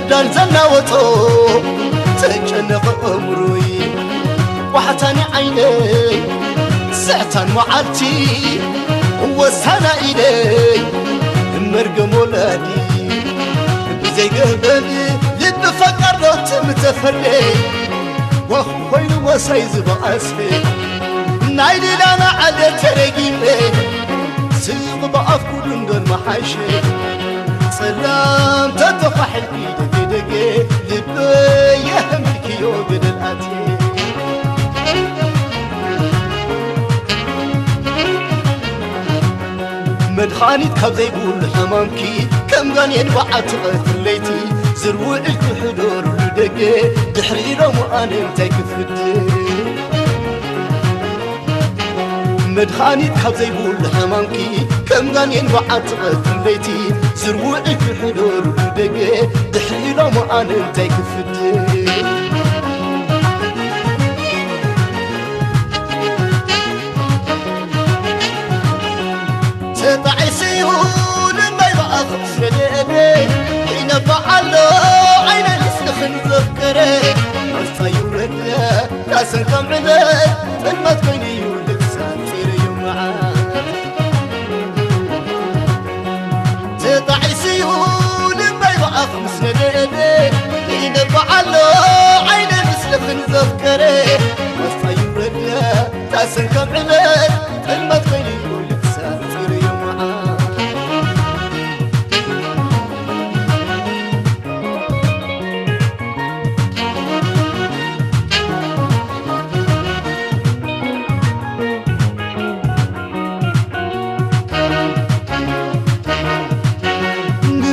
أبدان زناوتو تجنق أمروي وحتاني عيني سعتان معالتي وسانا إيدي مرقم ولادي بزي قهبني لب فقرت متفري وخوين وسايز بأسفي نايدي لانا على ترقيمي سيغ بأفكو دون محاشي سلام تتفح الإيدي دقي لبي يهمك يوبد الأتي مدخانيت كابزي بول حمامكي كم غان ينبعت غفليتي زروع الكحدور لدقي دحري رمو أنا انتي كفدي مدخانيت كابزي بول حمامكي كم غان ينبعت غفليتي زروع الكحدور لدقي دحري رمو أنا انتي كفدي تعيسيون ما يبقى خسرني ينفع له عين السخن ذكري الصيور لا راسن كم عدد ما تكوني يولد ساتير يوم معاك تعيسيون ما يبقى خسرني ينفع له عين السخن ذكري الصيور لا راسن كم عدد ما تكوني يولد ساتير يوم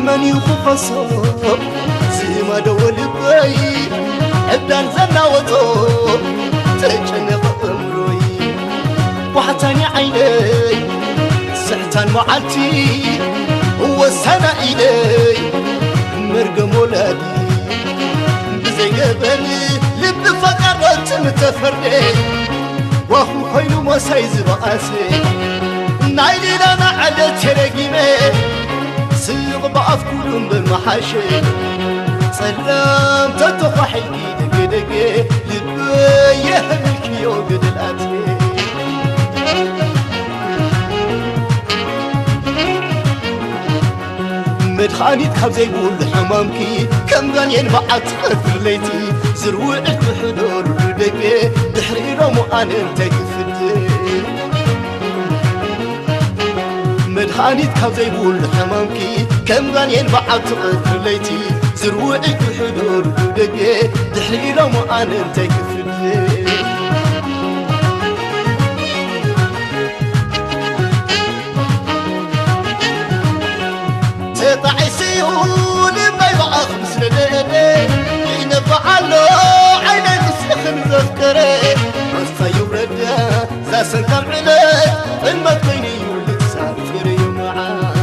من يخفصه زي ما دول بي ابدان زناوتو تجنق امروي وحتاني عيني سعتان معالتي وسانا ايدي مرقم ولادي بزي قبني لب فقرت متفردي واخو خوينو ما سايز بقاسي نايلي لانا على ترقيمي سيغ بأفكولهم بالمحاشي سلام تتفح الإيد دقي لبي يهمك يوقد الأتي مدخانيت خبزي بول حمامكي كم غان ينبعت غفليتي زروع الكحدور دقي دحري رمو أنا انتي كفدي مدخانيت كابزي بول حمامكي كم غان ينبعت غفليتي زروع الكحدور دقي دحري رمو أنا انتي كفدي تعيسيون ما يبقى خمس لديني ينفع له عيني تسلخن ذكري الصيور ردا زاسن كم علي ما تبيني يولد سافر يوم معاك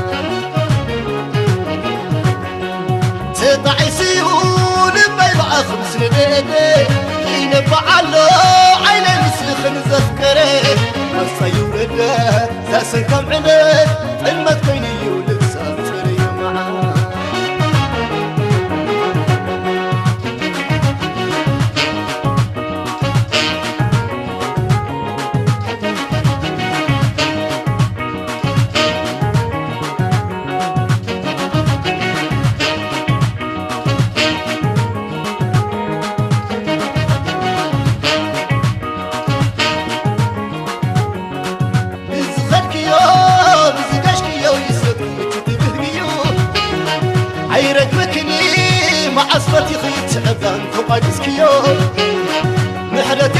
تعيسيون ما يبقى خمس لديني ينفع له عيني تسلخن ذكري الصيور ردا زاسن كم علي ما تبيني يولد سافر يوم معاك عصفتي خيط عبان فقادس كيو محلتي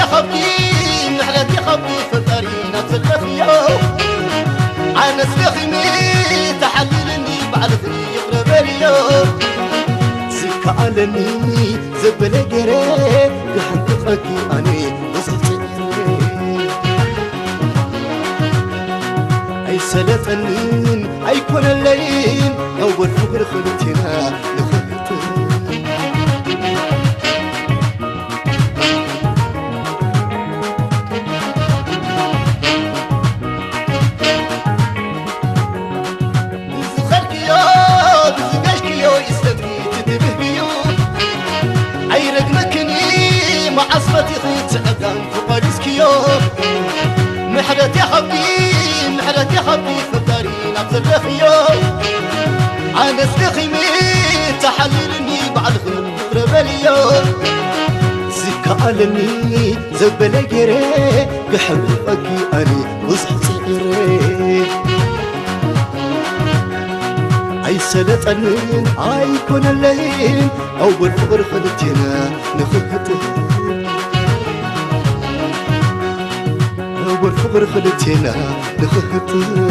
خبي فطرينا تلفيو عانس لخمي تحللني بعرفني يقرب اليو سكالني زبل قريب بحنطقكي أني وصلت أي سلطنين أي كون الليل أول فقر خلتنا عيرك مكني مع أصفتي خيط عبان محرتي حبي فتاري نبذ الخيو عانس لخيمي تحللني بعد غير بليو زكالني زبل جري بحبك أني وصح صغيري أي سنة أنين أي كون الليل أول فقر خلتنا نخطه أول فقر خلتنا نخطه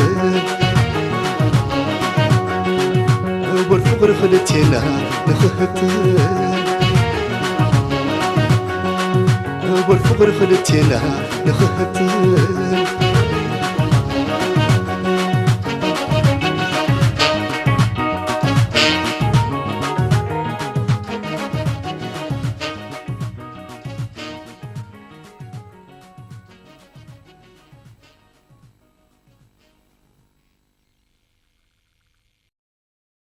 أول فقر خلتنا نخطه أول فقر خلتنا نخطه